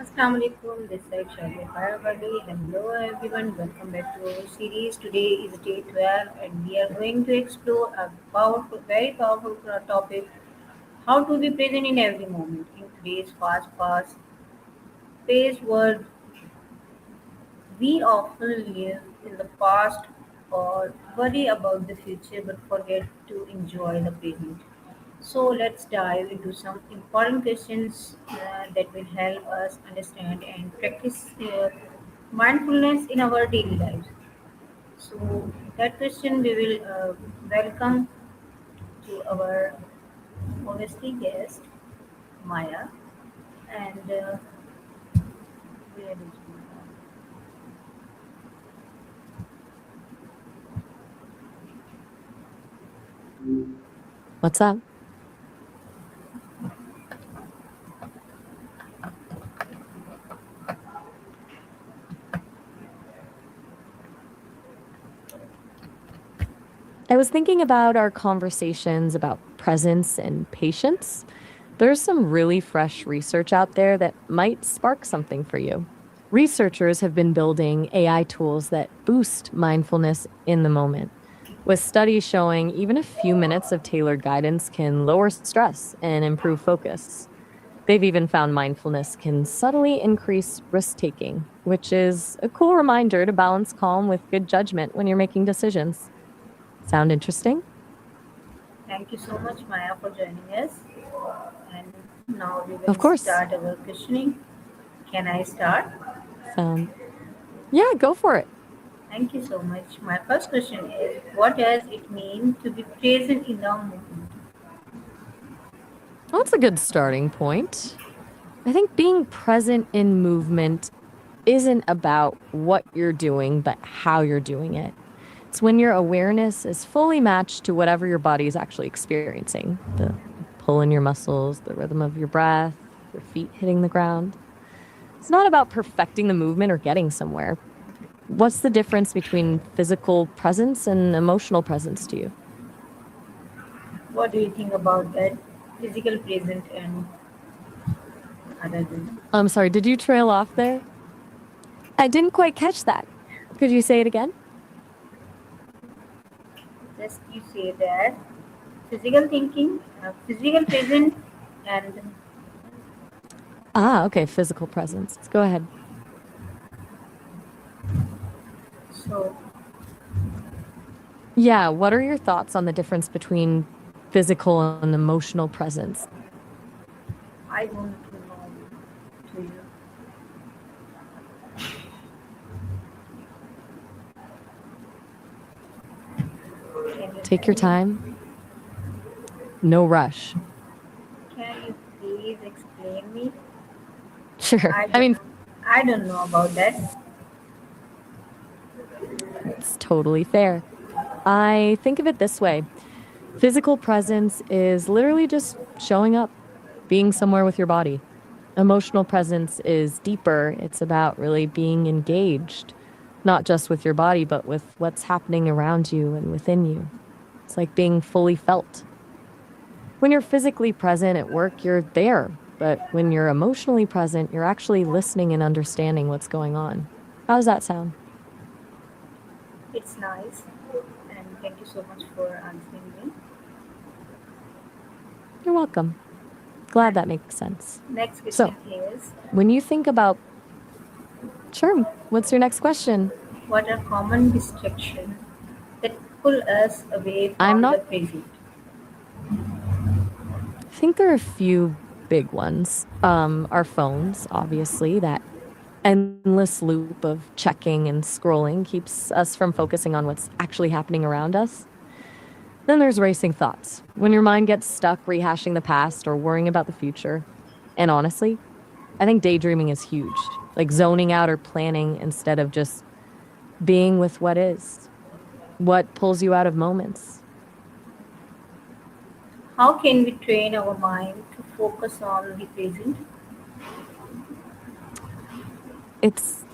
Assalamu alaikum, this is Shazia Fiverwali. Hello everyone, welcome back to our series. Today is day 12 and we are going to explore a very powerful topic, how to be present in every moment. In today's fast-paced world, we often live in the past or worry about the future but forget to enjoy the present. So let's dive into some important questions that will help us understand and practice mindfulness in our daily lives. So that question we will welcome to our obviously guest Maya and where is Maya? What's up? I was thinking about our conversations about presence and patience. There's some really fresh research out there that might spark something for you. Researchers have been building AI tools that boost mindfulness in the moment, with studies showing even a few minutes of tailored guidance can lower stress and improve focus. They've even found mindfulness can subtly increase risk taking, which is a cool reminder to balance calm with good judgment when you're making decisions. Sound interesting? Thank you so much Maya for joining us. And now we Of will course. start our questioning. Can I start? Sound. Yeah, go for it. Thank you so much. My first question is, what does it mean to be present in the moment? Well, that's a good starting point. I think being present in movement isn't about what you're doing, but how you're doing it. It's when your awareness is fully matched to whatever your body is actually experiencing, the pull in your muscles, the rhythm of your breath, your feet hitting the ground. It's not about perfecting the movement or getting somewhere. What's the difference between physical presence and emotional presence to you? What do you think about that? Physical present and other than I'm sorry, did you trail off there? I didn't quite catch that. Could you say it again? just you say that physical thinking, physical present, and Ah, okay, physical presence. Go ahead. so Yeah, what are your thoughts on the difference between physical and emotional presence? I want to know to you. Can you Take tell your me? time, no rush. Can you please explain me? Sure. I I don't, mean, I don't know about that. it's totally fair. I think of it this way. Physical presence is literally just showing up, being somewhere with your body. Emotional presence is deeper. It's about really being engaged, not just with your body, but with what's happening around you and within you. It's like being fully felt. When you're physically present at work, you're there. But when you're emotionally present, you're actually listening and understanding what's going on. How does that sound? It's nice, and thank you so much for answering me. You're welcome. Glad And that makes sense. next So, question is, when you think about, sure, what's your next question? what are common distractions that pull us away I'm from the not, present? I think there are a few big ones. Our phones, obviously, that endless loop of checking and scrolling keeps us from focusing on what's actually happening around us. Then there's racing thoughts, when your mind gets stuck rehashing the past or worrying about the future. And honestly, I think daydreaming is huge, like zoning out or planning instead of just being with what is, what pulls you out of moments. How can we train our mind to focus on the present? It's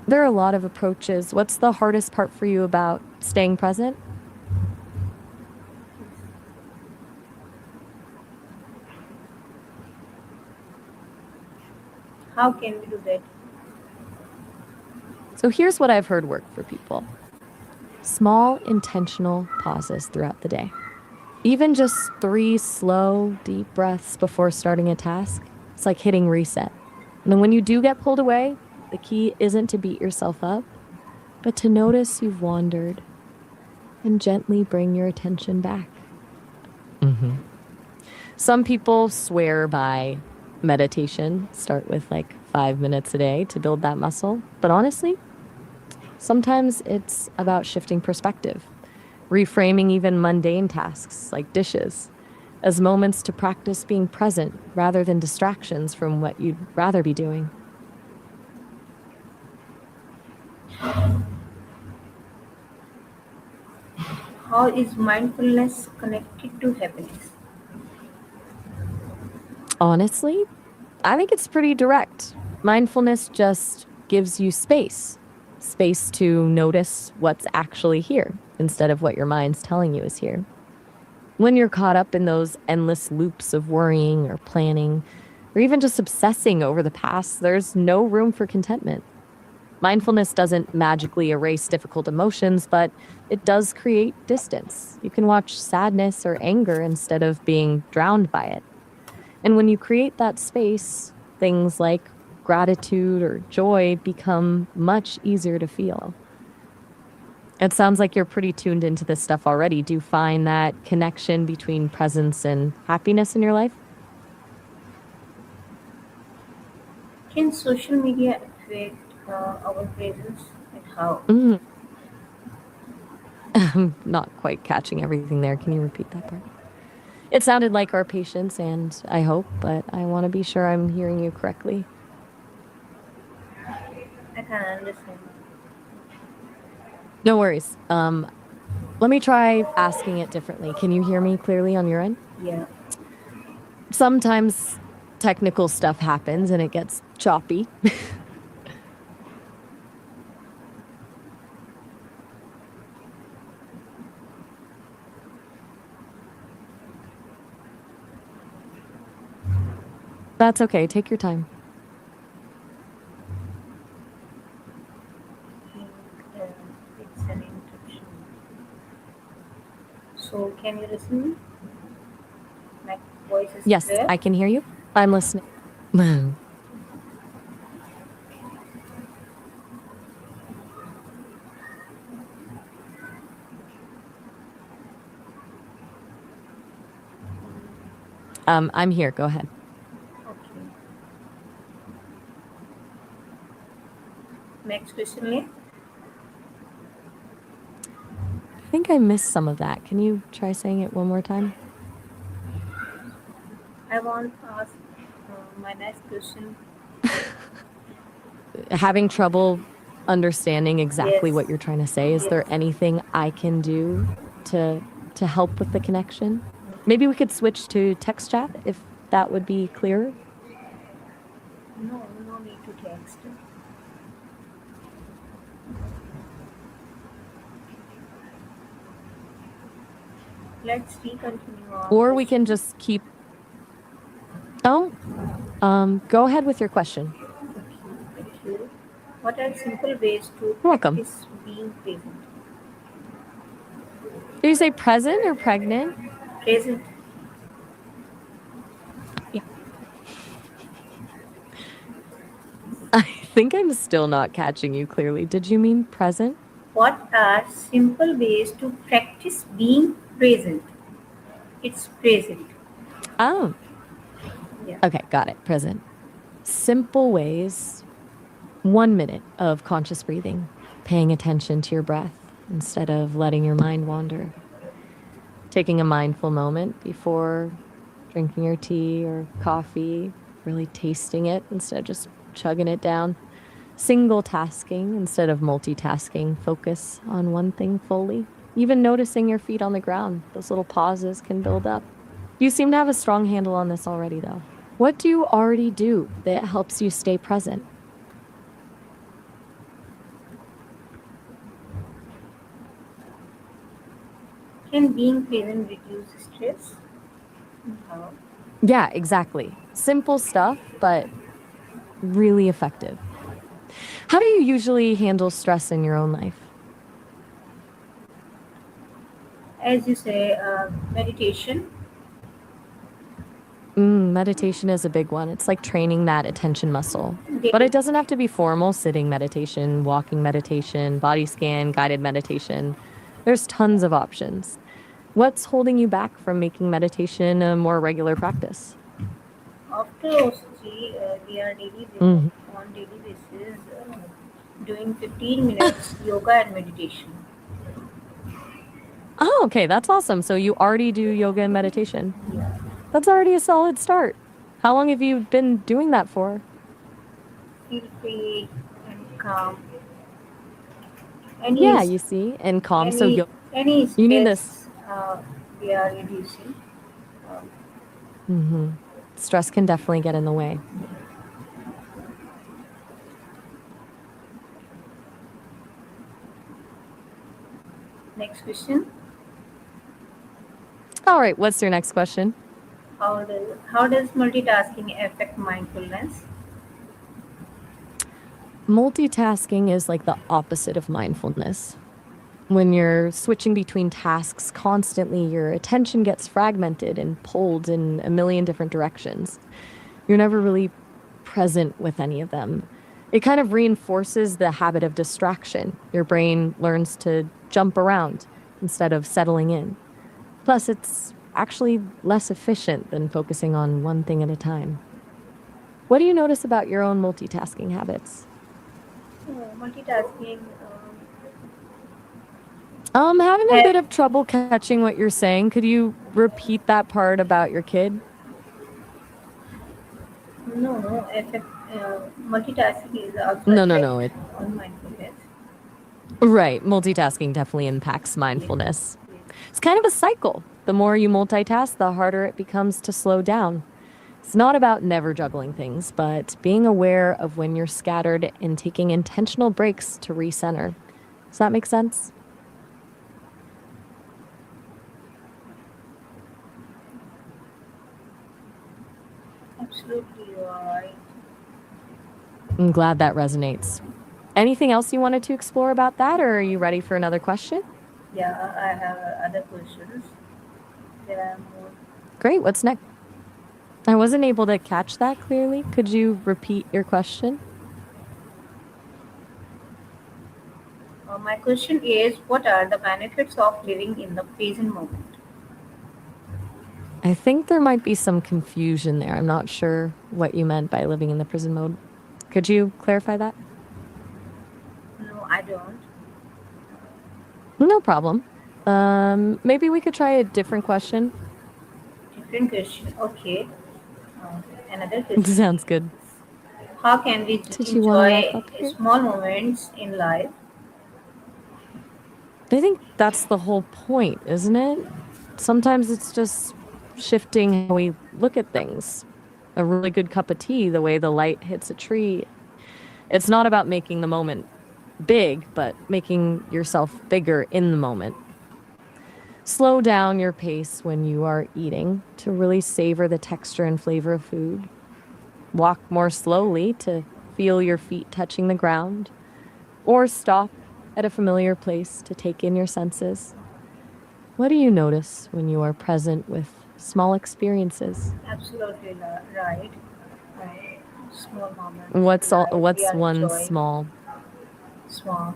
There are a lot of approaches. What's the hardest part for you about staying present? How can we do that? So here's what I've heard work for people: small, intentional pauses throughout the day. Even just 3 slow, deep breaths before starting a task, it's like hitting reset. And then when you do get pulled away, the key isn't to beat yourself up, but to notice you've wandered and gently bring your attention back. hmm Some people swear by meditation, start with like 5 minutes a day to build that muscle. But honestly, sometimes it's about shifting perspective, reframing even mundane tasks like dishes as moments to practice being present rather than distractions from what you'd rather be doing. How is mindfulness connected to happiness? Honestly, I think it's pretty direct. Mindfulness just gives you space to notice what's actually here instead of what your mind's telling you is here. When you're caught up in those endless loops of worrying or planning, or even just obsessing over the past, there's no room for contentment. Mindfulness doesn't magically erase difficult emotions, but it does create distance. You can watch sadness or anger instead of being drowned by it. And when you create that space, things like gratitude or joy become much easier to feel. It sounds like you're pretty tuned into this stuff already. Do you find that connection between presence and happiness in your life? Can social media affect our presence and how? Mm, I'm not quite catching everything there. Can you repeat that part? It sounded like our patience, and I hope, but I want to be sure I'm hearing you correctly. I can understand. No worries. Let me try asking it differently. Can you hear me clearly on your end? Yeah. Sometimes technical stuff happens and it gets choppy. That's okay. Take your time. I think it's an interruption. So can you listen? My voice is Yes, clear. I can hear you. I'm listening. I'm here. Go ahead. Okay. Next question, Lee. I think I missed some of that. Can you try saying it one more time? I want to ask my next question. Having trouble understanding exactly Yes. what you're trying to say. Is Yes. there anything I can do to to help with the connection? Maybe we could switch to text chat if that would be clearer. No, no need to text. Let's continue our Or we can question. just keep. Oh, go ahead with your question. Okay, thank you. What are simple ways to You're welcome. practice being present? Did you say present or pregnant? Present. Yeah. I think I'm still not catching you clearly. Did you mean present? What are simple ways to practice being present? It's present. Oh, Yeah. okay, got it. Present. Simple ways. 1 minute of conscious breathing, paying attention to your breath instead of letting your mind wander. Taking a mindful moment before drinking your tea or coffee, really tasting it instead of just chugging it down. Single tasking instead of multitasking. Focus on one thing fully. Even noticing your feet on the ground, those little pauses can build up. You seem to have a strong handle on this already, though. What do you already do that helps you stay present? Can being present reduce stress? How? Yeah, exactly. Simple stuff, but really effective. How do you usually handle stress in your own life? As you say, meditation Meditation is a big one. It's like training that attention muscle. But daily. it doesn't have to be formal sitting meditation, walking meditation, body scan, guided meditation. There's tons of options. What's holding you back from making meditation a more regular practice? After OCG, we are Mhm. on daily basis doing 15 minutes yoga and meditation. Oh, okay. That's awesome. So you already do yoga and meditation. Yeah, That's already a solid start. How long have you been doing that for? feel free and calm. Any Yeah, you see, and calm. So any any you need this. stress we are reducing. Um, Hmm. Stress can definitely get in the way. Next question. All right. What's your next question? How does multitasking affect mindfulness? Multitasking is like the opposite of mindfulness. When you're switching between tasks constantly, your attention gets fragmented and pulled in a million different directions. You're never really present with any of them. It kind of reinforces the habit of distraction. Your brain learns to jump around instead of settling in. Plus, it's actually less efficient than focusing on one thing at a time. What do you notice about your own multitasking habits? Multitasking. I'm having a Ha- bit of trouble catching what you're saying. Could you repeat that part about your kid? no, effect, multitasking is also No, no, effect no. on mindfulness. Right. Multitasking definitely impacts Yes, mindfulness. yes, It's kind of a cycle. The more you multitask, the harder it becomes to slow down. It's not about never juggling things, but being aware of when you're scattered and taking intentional breaks to recenter. Does that make sense? absolutely, you are right. I'm glad that resonates. Anything else you wanted to explore about that, or are you ready for another question? Yeah, I have other questions. There are more. Great. What's next? I wasn't able to catch that clearly. Could you repeat your question? My question is, what are the benefits of living in the present moment? I think there might be some confusion there. I'm not sure what you meant by living in the prison mode. Could you clarify that? No, I don't. No problem. Maybe we could try a different question. Different question. Okay. Another question Sounds good. is, how can we Did you want to wrap enjoy up here? small moments in life? I think that's the whole point, isn't it? Sometimes it's just shifting how we look at things. A really good cup of tea, the way the light hits a tree. It's not about making the moment big, but making yourself bigger in the moment. Slow down your pace when you are eating to really savor the texture and flavor of food. Walk more slowly to feel your feet touching the ground, or stop at a familiar place to take in your senses. What do you notice when you are present with small experiences? Absolutely right. Small moments in What's all, life we what's are one enjoying. small? Small.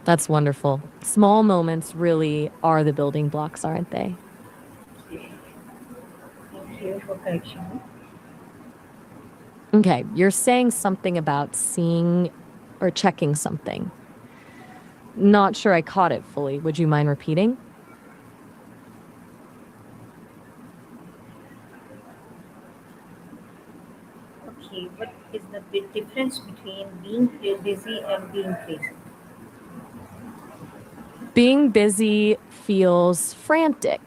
That's wonderful. Small moments really are the building blocks, aren't they? Okay. Thank you for correction. Okay, you're saying something about seeing or checking something. Not sure I caught it fully. Would you mind repeating? Okay, what is the big difference between being busy and being present? Being busy feels frantic,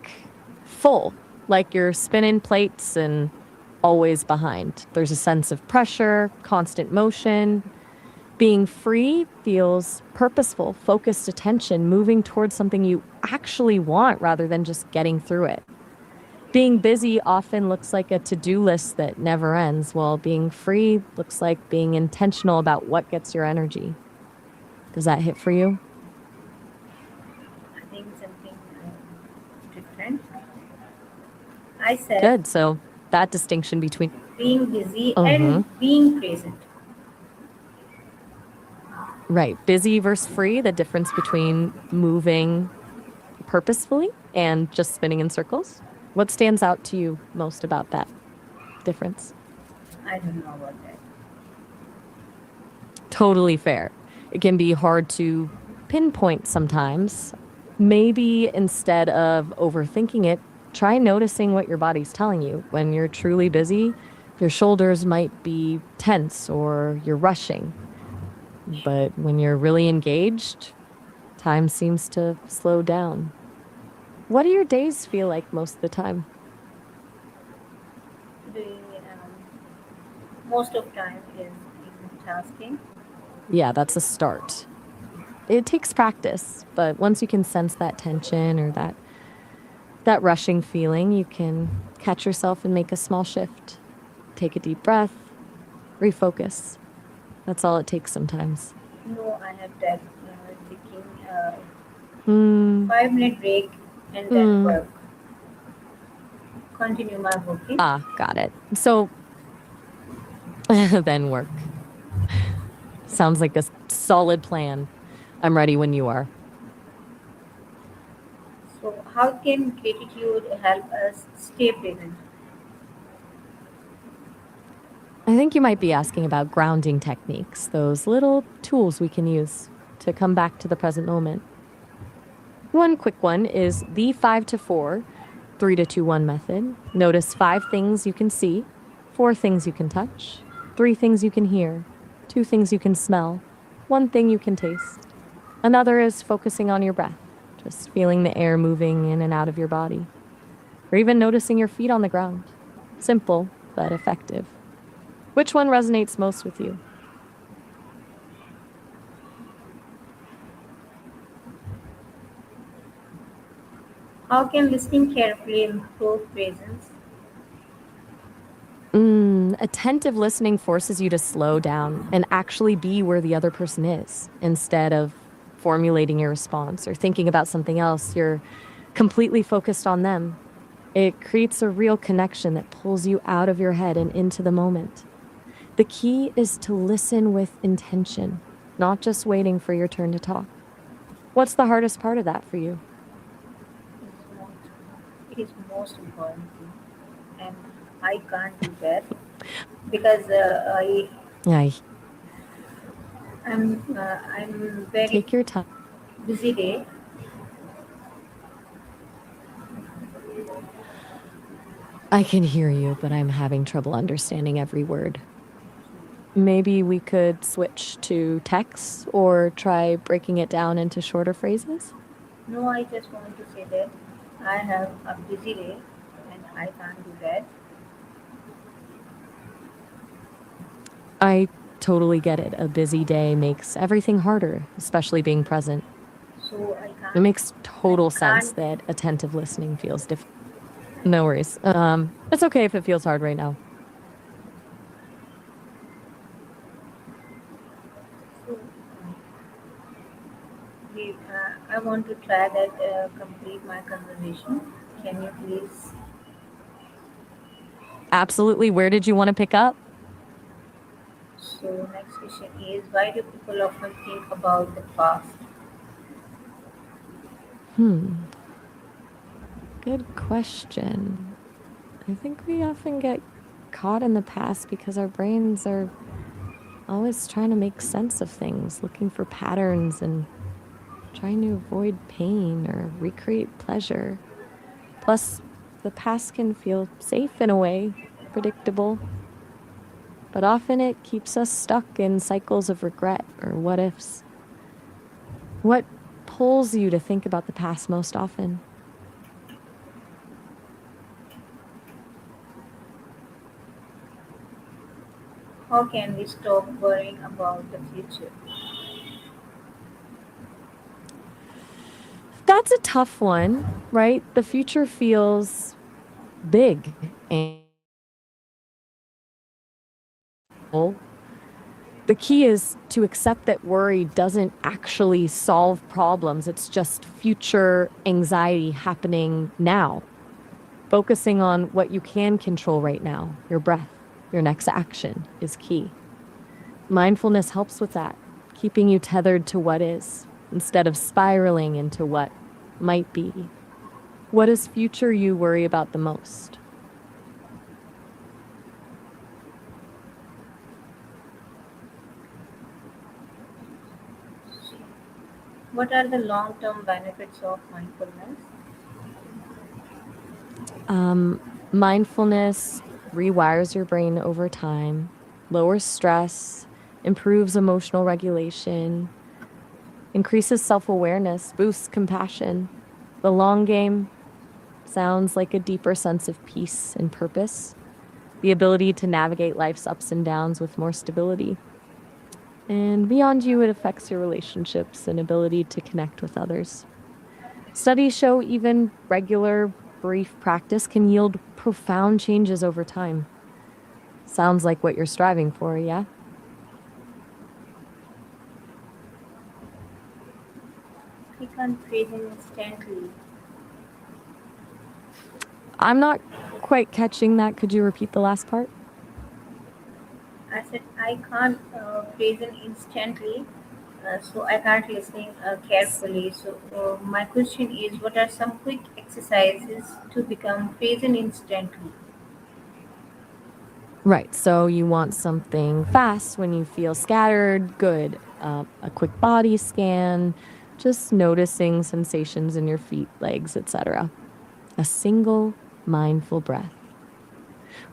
full, like you're spinning plates and always behind. There's a sense of pressure, constant motion. Being free feels purposeful, focused attention, moving towards something you actually want rather than just getting through it. Being busy often looks like a to do list that never ends, while being free looks like being intentional about what gets your energy. Does that hit for you? I think something different. I said Good. So that distinction between, being busy uh-huh, and being present. right, busy versus free, the difference between moving purposefully and just spinning in circles. What stands out to you most about that difference? I don't know about that. Totally fair. It can be hard to pinpoint sometimes. Maybe instead of overthinking it, try noticing what your body's telling you. When you're truly busy, your shoulders might be tense or you're rushing. But when you're really engaged, time seems to slow down. What do your days feel like most of the time? Doing most of time is in tasking. Yeah, that's a start. It takes practice, but once you can sense that tension or that rushing feeling, you can catch yourself and make a small shift. Take a deep breath, refocus. That's all it takes sometimes. No, I have that taking a Hmm. 5 minute break and then Hmm. work. Continue my working. Ah, got it. So then work. Sounds like a solid plan. I'm ready when you are. So, how can gratitude help us stay present? I think you might be asking about grounding techniques, those little tools we can use to come back to the present moment. One quick one is the 5 to 4, 3 to 2 1 method. Notice 5 things you can see, 4 things you can touch, 3 things you can hear, 2 things you can smell, 1 thing you can taste. Another is focusing on your breath, just feeling the air moving in and out of your body, or even noticing your feet on the ground. Simple, but effective. Which one resonates most with you? How can listening carefully improve presence? Attentive listening forces you to slow down and actually be where the other person is instead of formulating your response or thinking about something else. You're completely focused on them. It creates a real connection that pulls you out of your head and into the moment. The key is to listen with intention, not just waiting for your turn to talk. What's the hardest part of that for you? It is most important thing, and I can't do that because I I'm very take your time. busy day. I can hear you, but I'm having trouble understanding every word. Maybe we could switch to text or try breaking it down into shorter phrases. No, I just want to say that I have a busy day and I can't do that. I totally get it. A busy day makes everything harder, especially being present. So It makes I total sense can't. that attentive listening feels difficult. No worries. It's okay if it feels hard right now. So I want to try that. Complete my conversation. Can you please? Absolutely. Where did you want to pick up? So next question is, why do people often think about the past? Hmm. Good question. I think we often get caught in the past because our brains are always trying to make sense of things, looking for patterns and trying to avoid pain or recreate pleasure. Plus, the past can feel safe in a way, predictable, but often it keeps us stuck in cycles of regret or what ifs. What pulls you to think about the past most often? How can we stop worrying about the future? That's a tough one, right? The future feels big and the key is to accept that worry doesn't actually solve problems. It's just future anxiety happening now. Focusing on what you can control right now, your breath, your next action is key. Mindfulness helps with that, keeping you tethered to what is instead of spiraling into what might be. What does future you worry about the most? What are the long term benefits of mindfulness? Mindfulness rewires your brain over time, lowers stress, improves emotional regulation, increases self awareness, boosts compassion. The long game sounds like a deeper sense of peace and purpose, the ability to navigate life's ups and downs with more stability. And beyond you, it affects your relationships and ability to connect with others. Studies show even regular, brief practice can yield profound changes over time. Sounds like what you're striving for, yeah? I can't praise instantly. I'm not quite catching that. Could you repeat the last part? I said I can't present instantly, so I can't listen carefully. So my question is, what are some quick exercises to become present instantly? Right. So you want something fast when you feel scattered. Good. A quick body scan, just noticing sensations in your feet, legs, etc. A single mindful breath.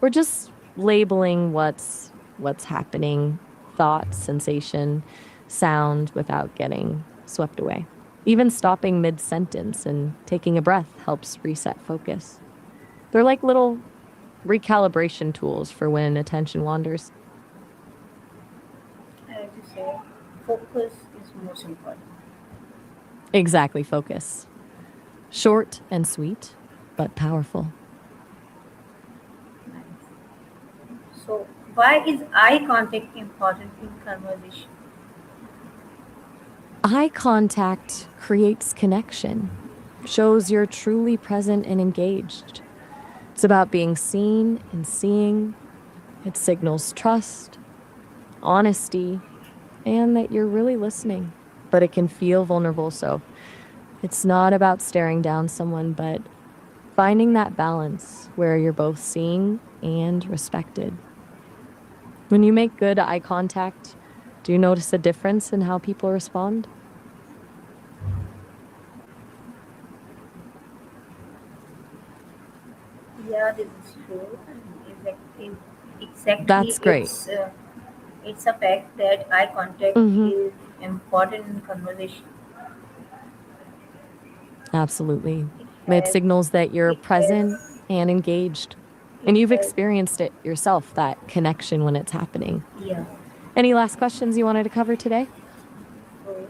We're just labeling what's happening, thought, sensation, sound without getting swept away. Even stopping mid sentence and taking a breath helps reset focus. They're like little recalibration tools for when attention wanders. As you say, focus is most important. Exactly, focus. Short and sweet, but powerful. Nice. So why is eye contact important in conversation? Eye contact creates connection, shows you're truly present and engaged. It's about being seen and seeing. It signals trust, honesty, and that you're really listening. But it can feel vulnerable. So it's not about staring down someone, but finding that balance where you're both seen and respected. When you make good eye contact, do you notice a difference in how people respond? Yeah, this is true. And exactly, That's great. it's a fact that eye contact Mm-hmm. is important in conversation. Absolutely. It It has, signals that you're it present has, and engaged. it And you've has. experienced it yourself, that connection when it's happening. Yeah. Any last questions you wanted to cover today? So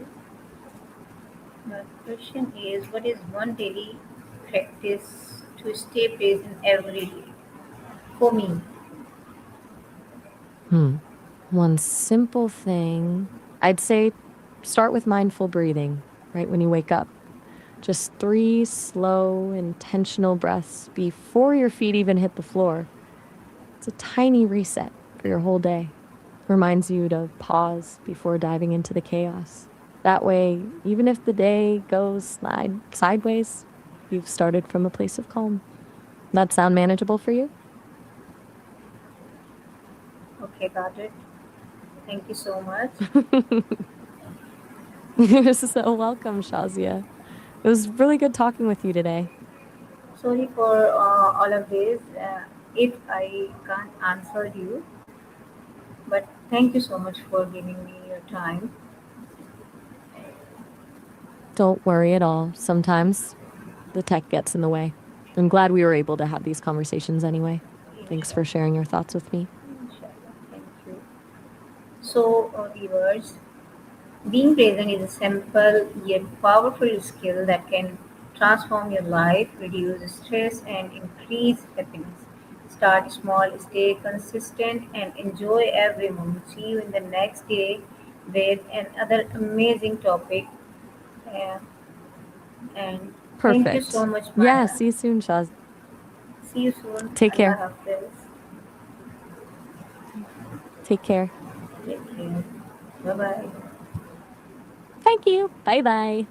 my question is, what is one daily practice to stay present every day for me? Hmm. One simple thing, I'd say start with mindful breathing right when you wake up. Just 3 slow, intentional breaths before your feet even hit the floor. It's a tiny reset for your whole day. Reminds you to pause before diving into the chaos. That way, even if the day goes sideways, you've started from a place of calm. That sound manageable for you? Okay, got it. Thank you so much. You're so welcome, Shazia. It was really good talking with you today. Sorry for all of this. If I can't answer you, but thank you so much for giving me your time. Don't worry at all. Sometimes the tech gets in the way. I'm glad we were able to have these conversations anyway. Thanks for Inshallah. sharing your thoughts with me. Inshallah. Thank you. So, viewers, being present is a simple yet powerful skill that can transform your life, reduce stress, and increase happiness. Start small, stay consistent, and enjoy every moment. See you in the next day with another amazing topic. Uh, and thank you so Perfect. much, Yeah, Maya. see you soon, Shaz. See you soon. Take Allah care. Hafiz. Take care. Take care. Bye bye. Thank you. Bye bye.